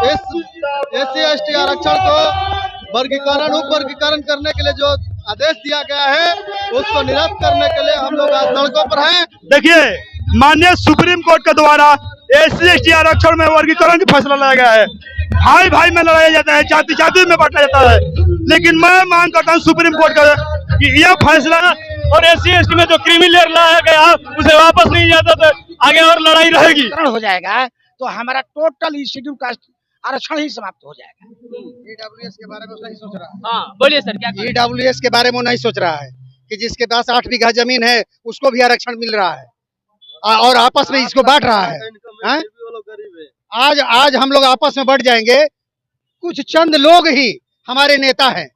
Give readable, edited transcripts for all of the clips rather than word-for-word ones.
इस SC/ST आरक्षण को वर्गीकरण उप वर्गीकरण करने के लिए जो आदेश दिया गया है उसको निरस्त करने के लिए हम लोग आज सड़कों पर हैं। देखिए, माननीय सुप्रीम कोर्ट के द्वारा SC/ST आरक्षण में वर्गीकरण का फैसला लाया गया है। भाई भाई में लड़ाया जाता है, जाति जाति में बांटा जाता है, लेकिन मैं मांग करता हूँ सुप्रीम कोर्ट का कि यह फैसला और SC/ST में जो क्रीमी लेयर लाया गया उसे वापस नहीं जाता तो आगे और लड़ाई रहेगी। हो जाएगा तो हमारा टोटल शेड्यूल कास्ट आरक्षण ही समाप्त हो जाएगा। EWS के बारे में नहीं सोच रहा है। हाँ बोलिए सर, क्या EWS के बारे में नहीं सोच रहा है कि जिसके पास 8 बीघा जमीन है उसको भी आरक्षण मिल रहा है और आपस में इसको बांट रहा है। आज हम लोग आपस में बढ़ जाएंगे। कुछ चंद लोग ही हमारे नेता हैं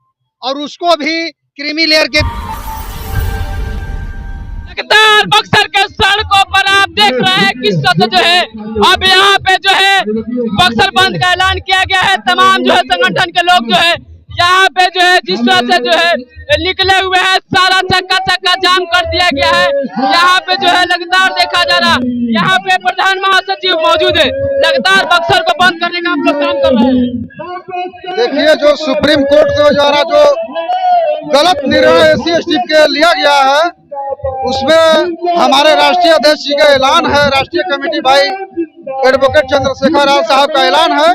और उसको भी क्रीमी लेयर के लगातार बक्सर के सड़कों पर आप देख रहे हैं किस तरह जो है अब यहाँ पे जो है बक्सर बंद का ऐलान किया गया है। तमाम जो है संगठन के लोग जो है यहाँ पे जो है जिस तरह से जो है निकले हुए हैं, सारा चक्का जाम कर दिया गया है। यहाँ पे जो है लगातार देखा जा रहा, यहाँ पे प्रधान महासचिव मौजूद है। लगातार बक्सर को बंद करने का हम लोग काम कर रहे हैं। देखिए, जो सुप्रीम कोर्ट के द्वारा जो गलत निर्णय SC/ST के लिया गया है उसमें हमारे राष्ट्रीय अध्यक्ष जी का ऐलान है, राष्ट्रीय कमेटी भाई एडवोकेट चंद्रशेखर राव साहब का ऐलान है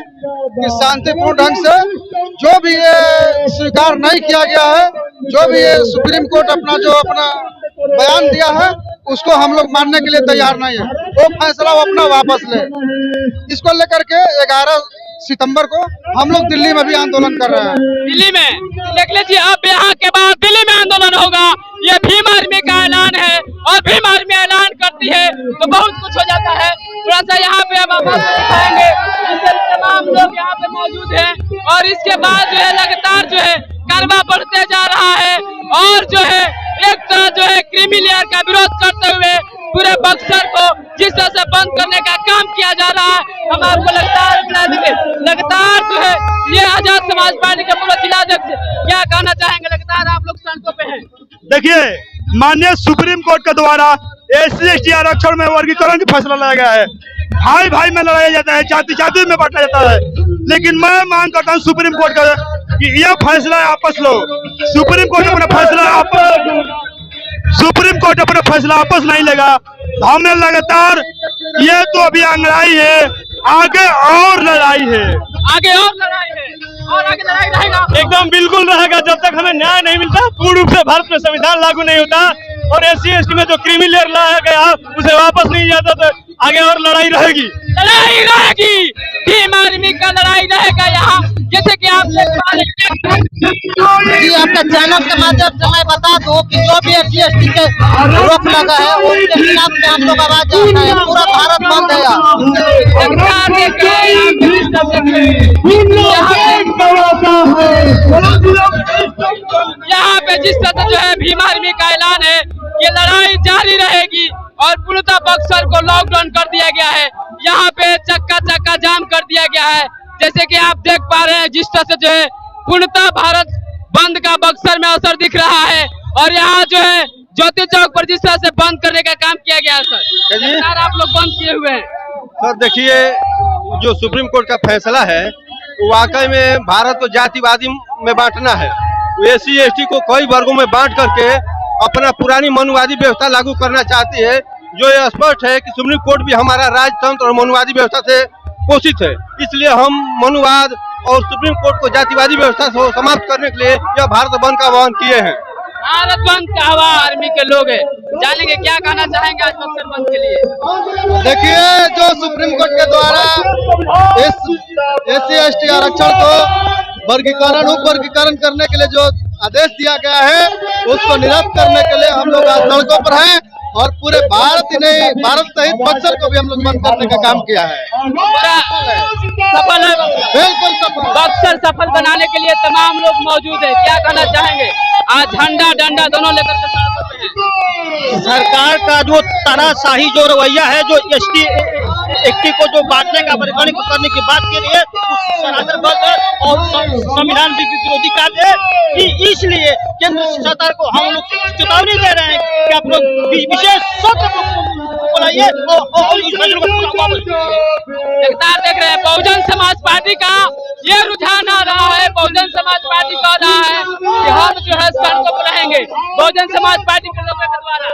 कि शांतिपूर्ण ढंग से जो भी ये स्वीकार नहीं किया गया है, जो भी ये सुप्रीम कोर्ट अपना बयान दिया है उसको हम लोग मानने के लिए तैयार नहीं है। वो फैसला वो अपना वापस ले। इसको लेकर के 11 सितंबर को हम लोग दिल्ली में भी आंदोलन कर रहे हैं। दिल्ली में देख लीजिए, अब यहाँ के बाद दिल्ली में आंदोलन होगा। ये भीम आर्मी का ऐलान है और भीम आर्मी ऐलान करती है तो बहुत कुछ हो जाता है। थोड़ा सा यहाँ पे अब आप दिखाएंगे, तमाम लोग यहाँ पे मौजूद हैं और इसके बाद जो है लगातार जो है कारवा बढ़ते जा रहा है और जो है एक तरह जो है क्रीमी लेयर का विरोध करते हुए पूरे बक्सर को जिस तरह से बंद करने का काम किया जा रहा है, हम आपको लगातार जो है ये आजाद समाज पार्टी के पूर्व जिलाध्यक्ष क्या कहना चाहेंगे? लगातार आप लोग सड़कों पे हैं। देखिए, माननीय सुप्रीम कोर्ट के द्वारा SC/ST आरक्षण में वर्गीकरण का फैसला लाया गया है। भाई भाई में लड़ाया जाता है, जाति जाति में बांटा जाता है, लेकिन मैं मांग करता हूँ सुप्रीम कोर्ट का कि यह फैसला वापस लो। सुप्रीम कोर्ट अपना फैसला वापस नहीं लेगा। हमने लगातार ये तो अभी अंगड़ाई है, आगे और लड़ाई है, आगे लड़ाई रहेगा। एकदम बिल्कुल रहेगा जब तक हमें न्याय नहीं मिलता, पूर्ण रूप से भारत में संविधान लागू नहीं होता और SC/ST में जो क्रीमी लेयर लाया गया उसे वापस नहीं जाता तो आगे और लड़ाई रहेगी। भीम आर्मी का लड़ाई रहेगा यहाँ। जैसे कि आप जी आपका चैनल के माध्यम से मैं बता दूं कि जो भी SC/ST के रोक लगा है उसके खिलाफ में हम लोग आवाज उठाते हैं। पूरा भारत बंद है यहाँ पे जिस तरह जो है भीम आर्मी का ऐलान है, ये लड़ाई जारी रहेगी और पूर्णतः बक्सर को लॉकडाउन कर दिया गया है। यहाँ पे चक्का जाम कर दिया गया है। जैसे कि आप देख पा रहे हैं जिस तरह से जो है पूर्णतः भारत बंद का बक्सर में असर दिख रहा है और यहाँ जो है ज्योति चौक पर जिस तरह से बंद करने का काम किया गया है सर, आप लोग बंद किए हुए हैं। सर देखिए, जो सुप्रीम कोर्ट का फैसला है वो वाकई में भारत को जातिवादी में बांटना है। SC/ST को कई वर्गों में बांट करके अपना पुरानी मनुवादी व्यवस्था लागू करना चाहती है, जो ये स्पष्ट है कि सुप्रीम कोर्ट भी हमारा राजतंत्र और मनुवादी व्यवस्था से पोषित है। इसलिए हम मनुवाद और सुप्रीम कोर्ट को जातिवादी व्यवस्था से समाप्त करने के लिए यह भारत बंद का आह्वान किए हैं। भारत बंद का आह्वान आर्मी के लोग हैं, जानेंगे क्या कहना चाहेंगे आज बक्सर बंद के लिए। देखिए, जो सुप्रीम कोर्ट के द्वारा इस SC/ST आरक्षण को वर्गीकरण उप वर्गीकरण करने के लिए जो आदेश दिया गया है उसको निरस्त करने के लिए हम लोग आज सड़कों पर हैं और पूरे भारत ही नहीं, भारत सहित बक्सर को भी हम लोग बंद करने का काम किया है। सफल है, बिल्कुल सफल। बक्सर सफल बनाने के लिए तमाम लोग मौजूद है, क्या कहना चाहेंगे? आज झंडा डंडा दोनों लेकर के सड़कों पे हैं। सरकार का जो तानाशाही जो रवैया है, जो ST को जो बांटने का वर्गीकरण करने की बात की रही है उस सरासर गलत है और संविधान विरोधी कार्य है। इसलिए केंद्र सरकार को हम लोग चेतावनी दे रहे हैं कि आप लोग विशेष सत्र बुलाइए और इस फैसले को पूरा वापस लगातार देख रहे हैं बहुजन समाज पार्टी का ये रुझान आ रहा है। बहुजन समाज पार्टी कह रहा है कि हम जो है सड़कों पर रहेंगे। बहुजन समाज पार्टी के लोगों के द्वारा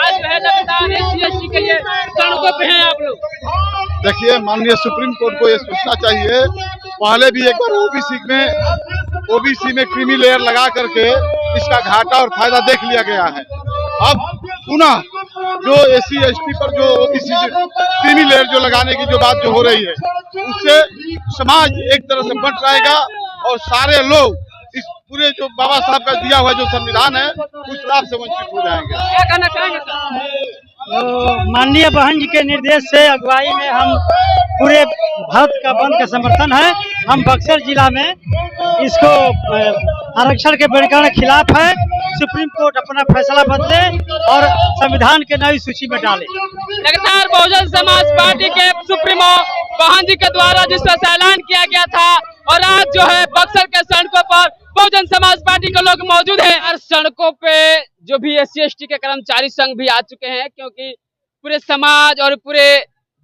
आज जो है लगातार SC के लिए सड़कों पे हैं आप लोग। देखिए, माननीय सुप्रीम कोर्ट को ये सोचना चाहिए, पहले भी एक बार ओबीसी में क्रीमी लेयर लगा करके इसका घाटा और फायदा देख लिया गया है। अब पुनः जो SC ST पर जो ओबीसी क्रीमी लेयर जो लगाने की जो बात जो हो रही है, उससे समाज एक तरह से बंट जाएगा और सारे लोग इस पूरे जो बाबा साहब का दिया हुआ जो संविधान है उस लाभ से वंचित हो जाएंगे। क्या कहना चाहेंगे सर? माननीय बहन जी के निर्देश से अगुवाई में हम पूरे भारत का बंद का समर्थन है। हम बक्सर जिला में इसको आरक्षण के वर्गीकरण के खिलाफ है। सुप्रीम कोर्ट अपना फैसला बदले और संविधान के नई सूची में डाले। लगातार बहुजन समाज पार्टी के सुप्रीमो बहन जी के द्वारा जिस तरह से ऐलान किया गया था और आज जो है बक्सर के सड़कों पर बहुजन समाज पार्टी के लोग मौजूद हैं। हर सड़कों पे जो भी SC ST के कर्मचारी संघ भी आ चुके हैं, क्योंकि पूरे समाज और पूरे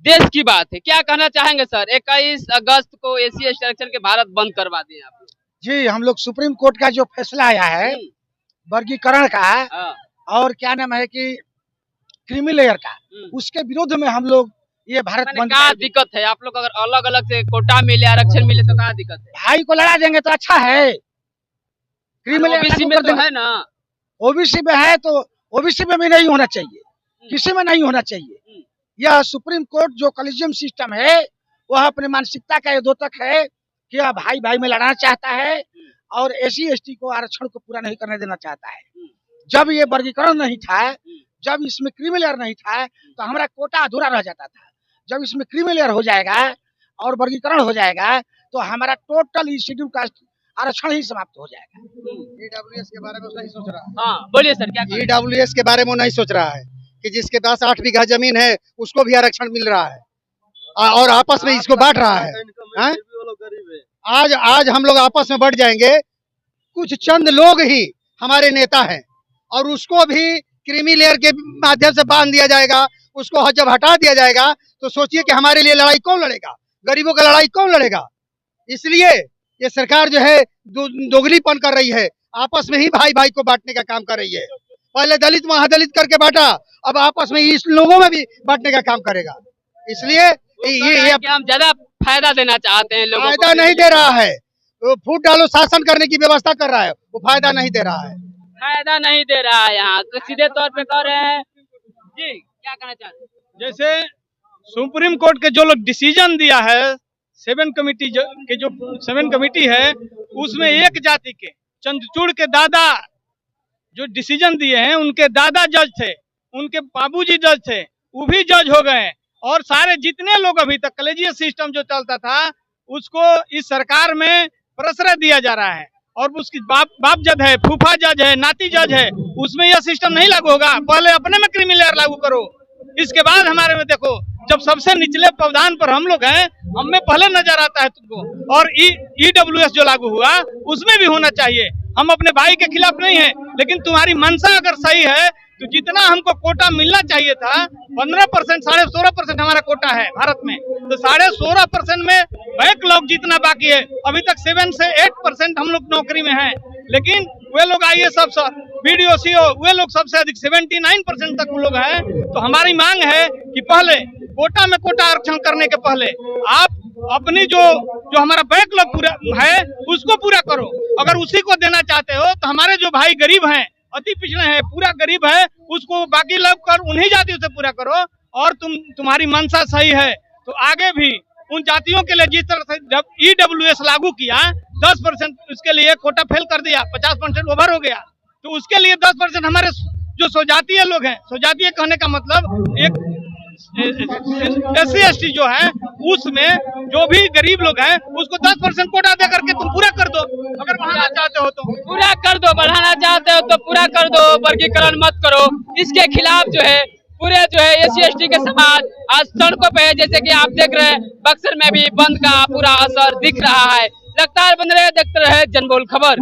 देश की बात है। क्या कहना चाहेंगे सर? 21 अगस्त को SC ST आरक्षण के भारत बंद करवा दिए आप? जी, हम लोग सुप्रीम कोर्ट का जो फैसला आया है वर्गीकरण का और क्या नाम है कि क्रीमी लेयर का, उसके विरोध में हम लोग ये भारत बंद। क्या दिक्कत है? आप लोग अगर अलग अलग से कोटा मिले, आरक्षण मिले तो क्या दिक्कत है? भाई को लड़ा देंगे तो अच्छा है। क्रीमी लेयर OBC में तो है ना, ओबीसी में है तो ओबीसी में भी नहीं होना चाहिए, किसी में नहीं होना चाहिए। यह सुप्रीम कोर्ट जो कॉलेजियम सिस्टम है वह अपने मानसिकता का ये द्योतक है कि यह भाई भाई में लड़ना चाहता है और SC ST को आरक्षण को पूरा नहीं करने देना चाहता है। जब ये वर्गीकरण नहीं था, जब इसमें क्रीमी लेयर नहीं था तो हमारा कोटा अधूरा रह जाता था। जब इसमें क्रीमी लेयर हो जाएगा और वर्गीकरण हो जाएगा तो हमारा टोटल शेड्यूल कास्ट आरक्षण ही समाप्त हो जाएगा। EWS के बारे में नहीं सोच रहा। हाँ बोलिए सर, क्या EWS के बारे में नहीं सोच रहा है कि जिसके 10-8 बीघा जमीन है उसको भी आरक्षण मिल रहा है और आपस में इसको बांट रहा है। आज हम लोग आपस में बढ़ जाएंगे। कुछ चंद लोग ही हमारे नेता हैं और उसको भी क्रीमी लेयर के माध्यम से बांध दिया जाएगा। उसको जब हटा दिया जाएगा तो सोचिए कि हमारे लिए लड़ाई कौन लड़ेगा, गरीबों का लड़ाई कौन लड़ेगा। इसलिए ये सरकार जो है दोगलीपन कर रही है, आपस में ही भाई भाई को बांटने का काम कर रही है। पहले दलित महादलित करके बांटा, अब आपस में इस लोगों में भी बांटने का काम करेगा। इसलिए ये हम ज्यादा फायदा देना चाहते हैं लोगों को। फायदा नहीं दे रहा है, वो फूट डालो शासन करने की व्यवस्था कर रहा है, वो फायदा नहीं दे रहा है। फायदा नहीं दे रहा है, यहाँ तो सीधे तौर पे कह रहे हैं जी। क्या कहना चाहते हैं? जैसे सुप्रीम कोर्ट के जो लोग डिसीजन दिया है, 7 कमेटी है, उसमें एक जाति के चंद्रचूड़ के दादा जो डिसीजन दिए हैं, उनके दादा जज थे, उनके बाबूजी जज थे, वो भी जज हो गए। और सारे जितने लोग अभी तक कॉलेजियस सिस्टम जो चलता था उसको इस सरकार में प्रश्रय दिया जा रहा है और उसकी बाप जज है, फूफा जज है, नाती जज है, उसमें यह सिस्टम नहीं लागू होगा। पहले अपने में क्रीमी लेयर लागू करो, इसके बाद हमारे में देखो। जब सबसे निचले पदान पर हम लोग हैं, हमें पहले नजर आता है तुमको। और EWS जो लागू हुआ उसमें भी होना चाहिए। हम अपने भाई के खिलाफ नहीं है, लेकिन तुम्हारी मंशा अगर सही है तो जितना हमको कोटा मिलना चाहिए था 15%, 16.5% हमारा कोटा है भारत में, तो 16.5% में बैकलॉग जितना बाकी है, अभी तक 7 से 8% हम लोग नौकरी में हैं। लेकिन वे लोग IAS अफसर, BDO CO, वे लोग सबसे अधिक 79% तक लोग हैं। तो हमारी मांग है कि पहले कोटा में कोटा आरक्षण करने के पहले आप अपनी जो हमारा बैकलॉग पूरा है उसको पूरा करो। अगर उसी को देना चाहते हो तो हमारे जो भाई गरीब हैं, अति पिछड़े हैं, पूरा गरीब है, उसको बाकी लोग कर उन्हीं जातियों से पूरा करो। और तुम्हारी मंशा सही है तो आगे भी उन जातियों के लिए जिस तरह से जब EWS लागू किया 10% उसके लिए कोटा फेल कर दिया, 50% ओवर हो गया, तो उसके लिए 10% हमारे जो स्वजातीय लोग हैं, स्वजातीय कहने का मतलब एक SC ST जो है उसमें जो भी गरीब लोग हैं उसको 10% कोटा दे करके तुम पूरा कर दो। अगर बढ़ाना चाहते हो तो पूरा कर दो, बढ़ाना चाहते हो तो पूरा कर दो, वर्गीकरण मत करो। इसके खिलाफ जो है पूरे जो है SC/ST के समाज आज सड़कों पे है, जैसे कि आप देख रहे हैं बक्सर में भी बंद का पूरा असर दिख रहा है। लगता है बंद रहे, देखते रहे जनबोल खबर।